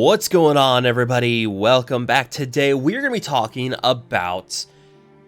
What's going on, everybody? Welcome back. Today we're going to be talking about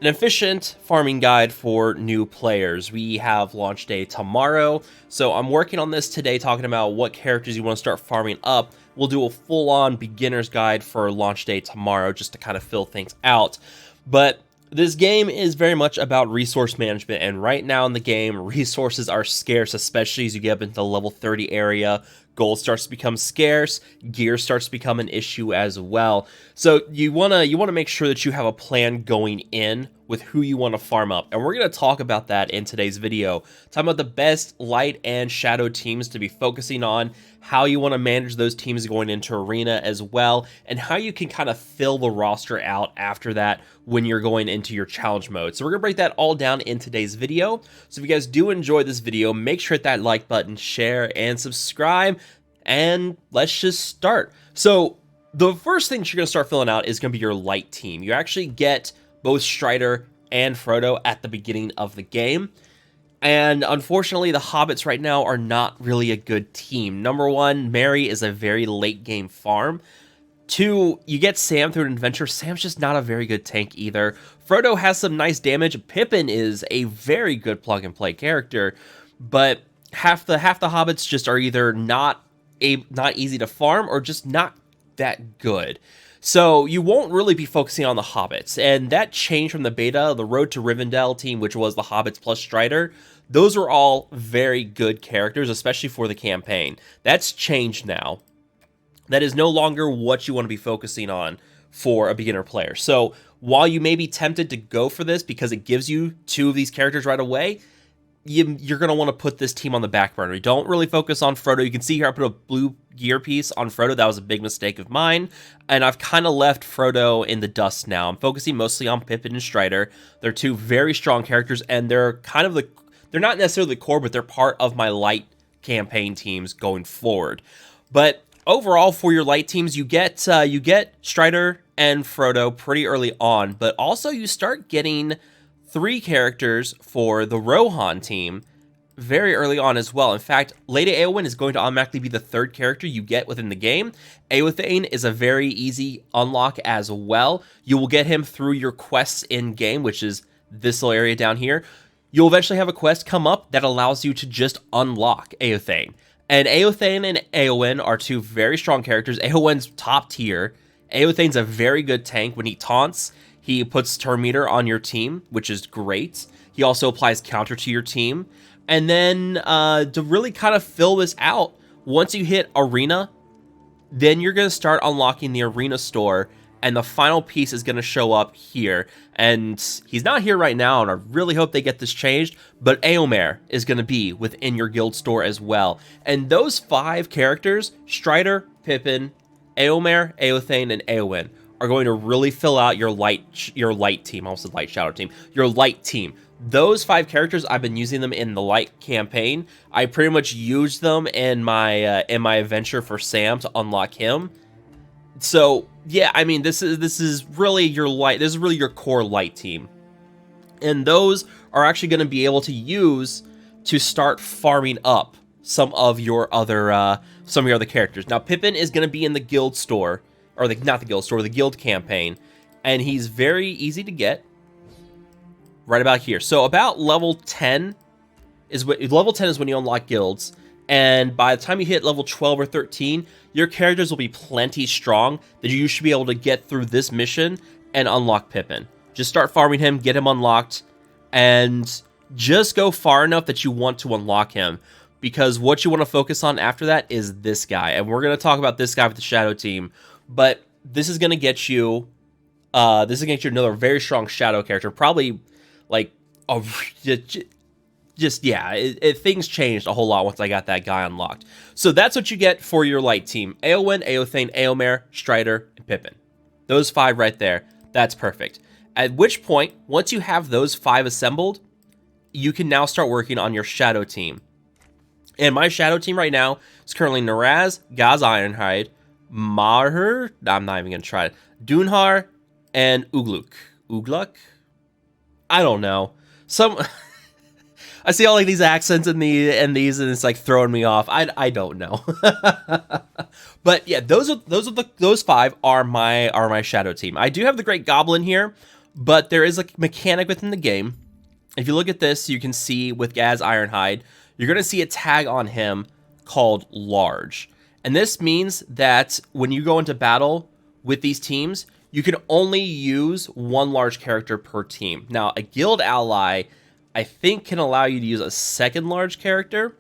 an efficient farming guide for new players. We have launch day tomorrow, so I'm working on this today, talking about what characters you want to start farming up. We'll do a full-on beginner's guide for launch day tomorrow just to kind of fill things out. But this game is very much about resource management, and right now in the game, resources are scarce, especially as you get up into the level 30 area. Gold starts to become scarce, gear starts to become an issue as well. So you wanna make sure that you have a plan going in with who you want to farm up, and we're gonna talk about that in today's video. Talking about the best light and shadow teams to be focusing on, how you want to manage those teams going into arena as well, and how you can kind of fill the roster out after that when you're going into your challenge mode. So we're gonna break that all down in today's video. So if you guys do enjoy this video, make sure to hit that like button, share, and subscribe, and let's just start. So the first thing you're gonna start filling out is gonna be your light team. You actually get both Strider and Frodo at the beginning of the game. And unfortunately, the Hobbits right now are not really a good team. Number one, Merry is a very late game farm. Two, you get Sam through an adventure. Sam's just not a very good tank either. Frodo has some nice damage. Pippin is a very good plug and play character, but half the Hobbits just are either not easy to farm or just not that good. So you won't really be focusing on the Hobbits, and that changed from the beta. The Road to Rivendell team, which was the Hobbits plus Strider, those are all very good characters, especially for the campaign. That's changed now. That is no longer what you want to be focusing on for a beginner player. So while you may be tempted to go for this because it gives you two of these characters right away, you're going to want to put this team on the back burner. You don't really focus on Frodo. You can see here I put a blue gear piece on Frodo. That was a big mistake of mine, and I've kind of left Frodo in the dust now. I'm focusing mostly on Pippin and Strider. They're two very strong characters, and they're kind of they're not necessarily the core, but they're part of my light campaign teams going forward. But overall, for your light teams, you get Strider and Frodo pretty early on, but also you start getting 3 characters for the Rohan team very early on as well. In fact, Lady Eowyn is going to automatically be the 3rd character you get within the game. Eothane is a very easy unlock as well. You will get him through your quests in-game, which is this little area down here. You'll eventually have a quest come up that allows you to just unlock Eothane. And Eothane and Eowyn are 2 very strong characters. Eowyn's top tier. Eothane's a very good tank. When he taunts, he puts turn meter on your team, which is great. He also applies counter to your team. And then to really kind of fill this out, once you hit Arena, then you're going to start unlocking the Arena store, and the final piece is going to show up here. And he's not here right now, and I really hope they get this changed, but Éomer is going to be within your guild store as well. And those 5 characters, Strider, Pippin, Éomer, Eothane, and Eowyn, are going to really fill out your light team. I almost said light shadow team. Your light team. Those 5 characters, I've been using them in the light campaign. I pretty much used them in my adventure for Sam to unlock him. So yeah, I mean, this is really your light. This is really your core light team, and those are actually going to be able to use to start farming up some of your other characters. Now, Pippin is going to be in the guild store. Or not the guild store, the guild campaign, and he's very easy to get right about here. So about level 10 is when you unlock guilds, and by the time you hit level 12 or 13, your characters will be plenty strong that you should be able to get through this mission and unlock Pippin. Just start farming him, get him unlocked, and just go far enough that you want to unlock him, because what you want to focus on after that is this guy, and we're going to talk about this guy with the shadow team. But this is going to get you, another very strong shadow character. Probably, like, things changed a whole lot once I got that guy unlocked. So that's what you get for your light team. Eowyn, Eothane, Éomer, Strider, and Pippin. Those 5 right there. That's perfect. At which point, once you have those 5 assembled, you can now start working on your shadow team. And my shadow team right now is currently Naraz, Gaz Ironhide, Maher, I'm not even going to try it, Dunhar, and Ugluk. Ugluk? I don't know. I see all like these accents in these, and it's like throwing me off. I don't know. But yeah, those 5 are my shadow team. I do have the Great Goblin here, but there is a mechanic within the game. If you look at this, you can see with Gaz Ironhide, you're going to see a tag on him called large. And this means that when you go into battle with these teams, you can only use 1 large character per team. Now, a guild ally, I think, can allow you to use a 2nd large character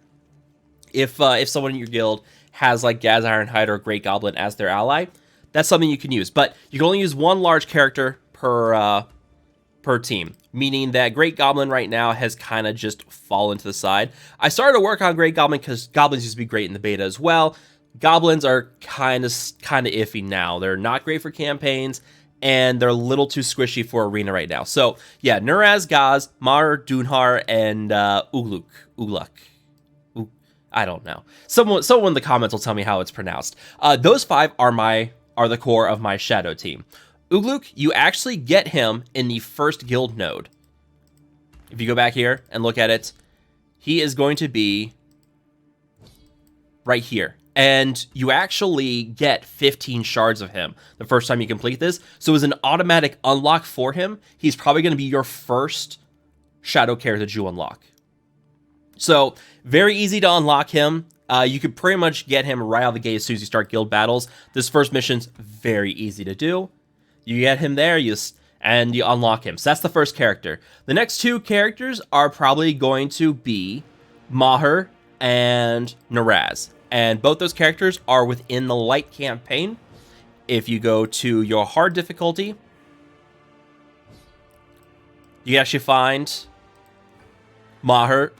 if someone in your guild has like Gaz Ironhide or Great Goblin as their ally. That's something you can use, but you can only use 1 large character per team, meaning that Great Goblin right now has kind of just fallen to the side. I started to work on Great Goblin because Goblins used to be great in the beta as well. Goblins are kind of iffy now. They're not great for campaigns, and they're a little too squishy for arena right now. So yeah, Nuraz, Gaz, Mar, Dunhar, and Ugluk. I don't know. Someone in the comments will tell me how it's pronounced. Those 5 are the core of my shadow team. Ugluk, you actually get him in the first guild node. If you go back here and look at it, he is going to be right here. And you actually get 15 shards of him the first time you complete this. So as an automatic unlock for him, he's probably going to be your first shadow character that you unlock. So very easy to unlock him. You could pretty much get him right out of the gate as soon as you start guild battles. This first mission's very easy to do. You get him there, and you unlock him. So that's the first character. The next 2 characters are probably going to be Maher and Nuraz. And both those characters are within the light campaign. If you go to your hard difficulty, you actually find Mauher?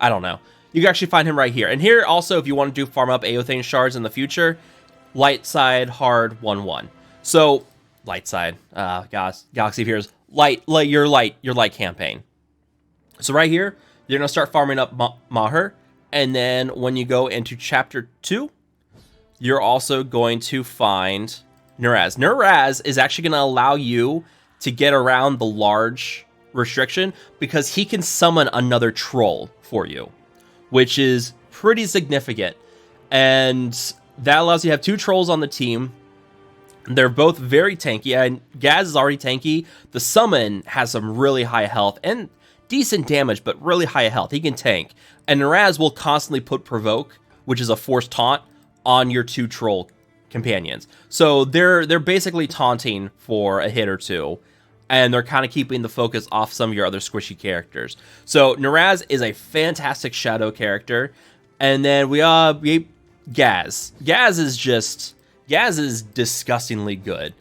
I don't know. You can actually find him right here. And here also, if you want to do farm up Aothane shards in the future, light side, hard, 1-1. So, light side, Galaxy appears, your light campaign. So right here, you're going to start farming up Maher. And then when you go into chapter 2, you're also going to find Nuraz. Nuraz is actually going to allow you to get around the large restriction because he can summon another troll for you, which is pretty significant. And that allows you to have 2 trolls on the team. They're both very tanky, and Gaz is already tanky. The summon has some really high health and decent damage, but really high health. He can tank. And Nuraz will constantly put Provoke, which is a forced taunt, on your 2 troll companions. So they're basically taunting for a hit or 2, and they're kind of keeping the focus off some of your other squishy characters. So Nuraz is a fantastic shadow character. And then we Gaz. Gaz is disgustingly good.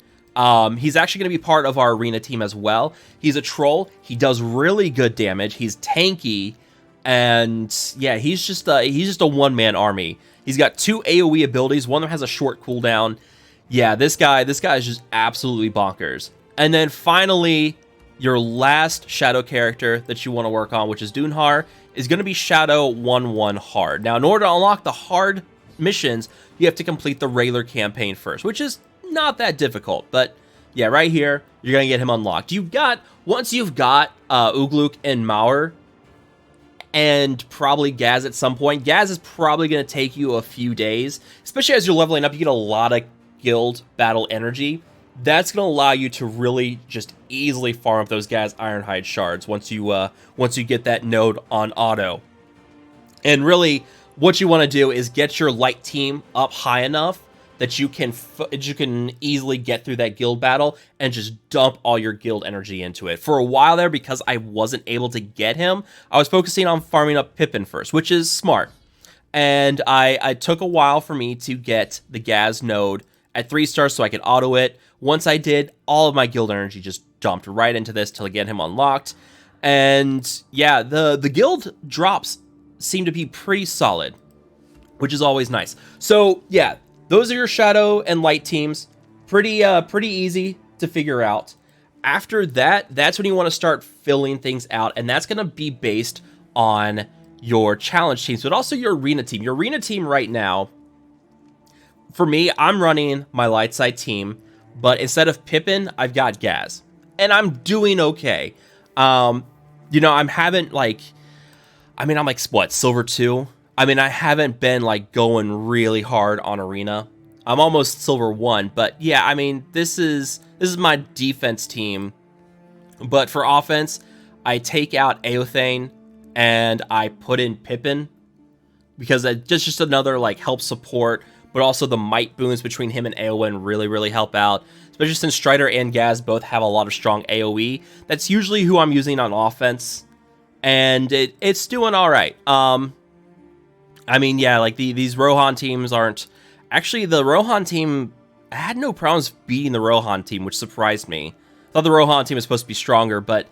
He's actually going to be part of our arena team as well. He's a troll. He does really good damage. He's tanky, and yeah, he's just a one-man army. He's got 2 AoE abilities. One of them has a short cooldown. Yeah, this guy is just absolutely bonkers. And then finally, your last shadow character that you want to work on, which is Dunhar, is going to be Shadow 1-1 hard. Now, in order to unlock the hard missions, you have to complete the regular campaign first, which is not that difficult. But yeah, right here, you're going to get him unlocked. Once you've got Ugluk and Maur, and probably Gaz at some point, Gaz is probably going to take you a few days, especially as you're leveling up. You get a lot of guild battle energy. That's going to allow you to really just easily farm up those Gaz Ironhide shards once you get that node on auto. And really, what you want to do is get your light team up high enough that you can easily get through that guild battle and just dump all your guild energy into it. For a while there, because I wasn't able to get him, I was focusing on farming up Pippin first, which is smart. And I took a while for me to get the Gaz node at 3 stars so I could auto it. Once I did, all of my guild energy just dumped right into this to get him unlocked. And yeah, the guild drops seem to be pretty solid, which is always nice. So yeah, those are your shadow and light teams. Pretty easy to figure out. After that, that's when you want to start filling things out, and that's going to be based on your challenge teams, but also your arena team. Your arena team right now, for me, I'm running my light side team, but instead of Pippin, I've got Gaz, and I'm doing okay. You know, I'm haven't like, I mean, I'm like, what, Silver 2? I mean, I haven't been like going really hard on Arena. I'm almost Silver 1, but yeah, I mean, this is my defense team. But for offense, I take out Eothane and I put in Pippin because it's just another like help support, but also the might boons between him and Eowyn really help out. Especially since Strider and Gaz both have a lot of strong AoE. That's usually who I'm using on offense, and it's doing all right. I mean, yeah, like these Rohan teams aren't actually the Rohan team. I had no problems beating the Rohan team, which surprised me. I thought the Rohan team was supposed to be stronger, but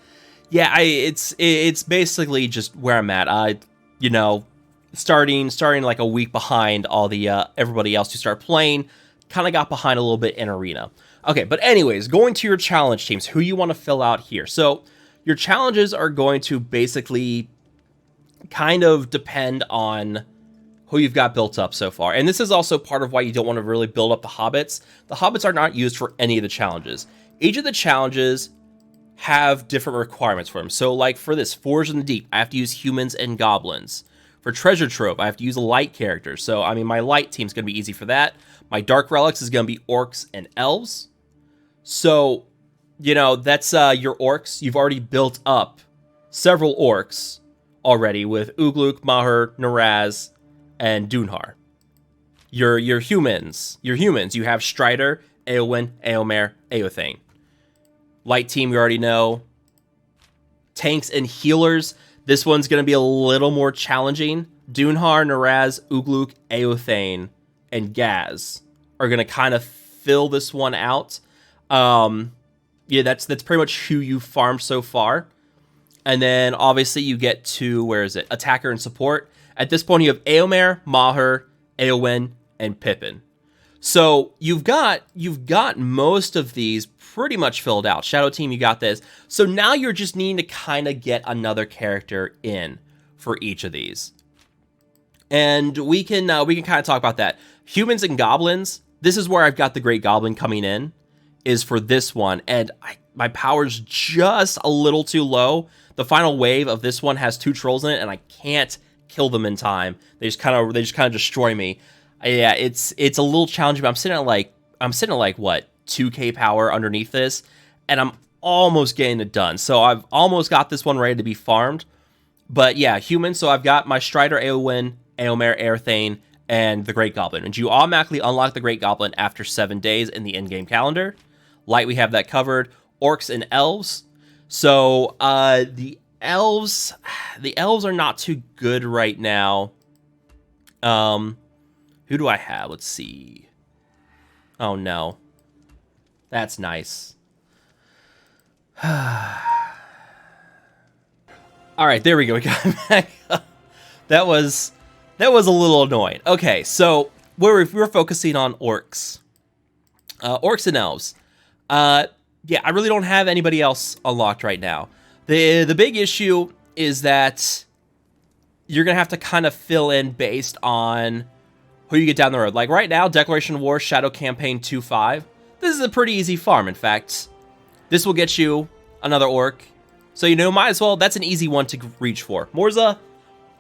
yeah, it's basically just where I'm at. You know, starting like a week behind all the everybody else who start playing. Kind of got behind a little bit in Arena. Okay, but anyways, going to your challenge teams, who you want to fill out here. So your challenges are going to basically kind of depend on who you've got built up so far. And this is also part of why you don't want to really build up the Hobbits. The Hobbits are not used for any of the challenges. Each of the challenges have different requirements for them. So like for this, Forge in the Deep, I have to use humans and goblins. For Treasure Trove, I have to use a light character. So, I mean, my light team's going to be easy for that. My Dark Relics is going to be orcs and elves. So, you know, that's your orcs. You've already built up several orcs already with Ugluk, Maher, Naraz, and Dunhar. Your humans, you have Strider, Eowyn, Eomer, Eothane. Light team, you already know. Tanks and healers, this one's going to be a little more challenging. Dunhar, Naraz, Ugluk, Eothane, and Gaz are going to kind of fill this one out. Yeah, that's pretty much who you farmed so far. And then obviously you get to, where is it? Attacker and support. At this point you have Eomer, Maher, Eowyn, and Pippin. So you've got most of these pretty much filled out. Shadow Team, you got this. So now you're just needing to kind of get another character in for each of these. And we can kind of talk about that. Humans and goblins, this is where I've got the Great Goblin coming in, is for this one. And my power's just a little too low. The final wave of this one has 2 trolls in it, and I can't kill them in time. They just kind of destroy me. Yeah, it's a little challenging, but I'm sitting at like what, 2k power underneath this, and I'm almost getting it done. So I've almost got this one ready to be farmed. But yeah, humans, so I've got my Strider, Eowyn, Eomer, Eothane, and the Great Goblin. And you automatically unlock the Great Goblin after 7 days in the in-game calendar. Light, we have that covered. Orcs and elves. So the elves are not too good right now. Who do I have? Let's see. Oh no. That's nice. All right, there we go. We got back up. That was a little annoying. Okay, so we're focusing on orcs. Orcs and elves. Yeah, I really don't have anybody else unlocked right now. The big issue is that you're going to have to kind of fill in based on who you get down the road. Like right now, Declaration of War, Shadow Campaign 2.5. This is a pretty easy farm, in fact. This will get you another orc. So, you know, might as well, that's an easy one to reach for. Morza,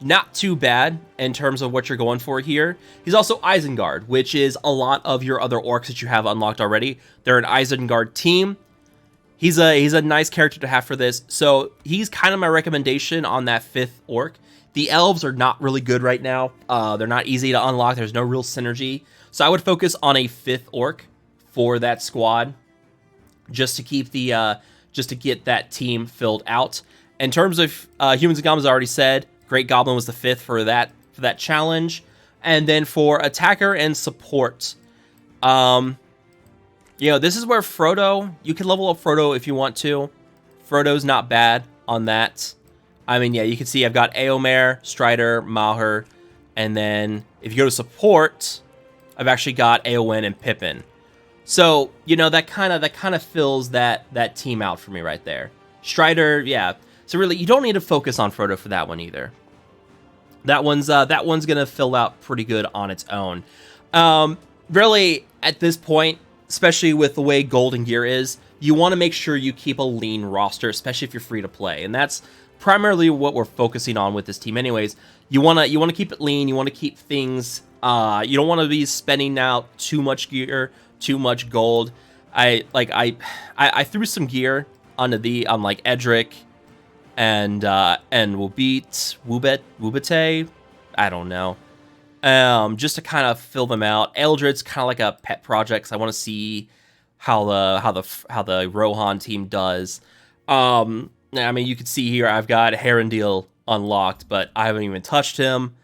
not too bad in terms of what you're going for here. He's also Isengard, which is a lot of your other orcs that you have unlocked already. They're an Isengard team. He's a nice character to have for this. So he's kind of my recommendation on that 5th orc. The elves are not really good right now. They're not easy to unlock. There's no real synergy. So I would focus on a 5th orc for that squad, just to keep the just to get that team filled out. In terms of humans and goblins, I already said Great Goblin was the 5th for that challenge. And then for attacker and support, you know, this is where Frodo, you can level up Frodo if you want to. Frodo's not bad on that. I mean, yeah, you can see I've got Eomer, Strider, Maher, and then if you go to support, I've actually got Eowyn and Pippin. So, you know, that kind of fills that team out for me right there. Strider, yeah. So really, you don't need to focus on Frodo for that one either. That one's gonna fill out pretty good on its own. Really, at this point, especially with the way Golden Gear is, you want to make sure you keep a lean roster, especially if you're free to play. And that's primarily what we're focusing on with this team anyways. You want to keep it lean, you want to keep things, you don't want to be spending out too much gear, too much gold. I threw some gear on like Edric and Wubete, I don't know. Just to kind of fill them out. Eldred's kind of like a pet project, so I want to see how the Rohan team does. I mean, you can see here I've got Herondil unlocked, but I haven't even touched him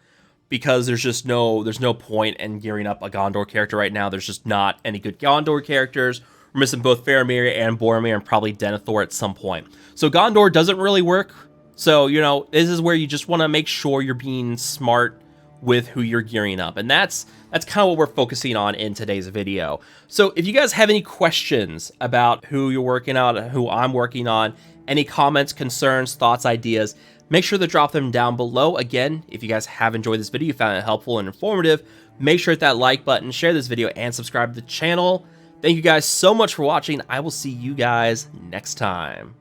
because there's no point in gearing up a Gondor character right now. There's just not any good Gondor characters. We're missing both Faramir and Boromir and probably Denethor at some point. So Gondor doesn't really work. So, you know, this is where you just want to make sure you're being smart with who you're gearing up. And that's kind of what we're focusing on in today's video. So if you guys have any questions about who you're working on, who I'm working on, any comments, concerns, thoughts, ideas, make sure to drop them down below. Again, if you guys have enjoyed this video, you found it helpful and informative, make sure to hit that like button, share this video, and subscribe to the channel. Thank you guys so much for watching. I will see you guys next time.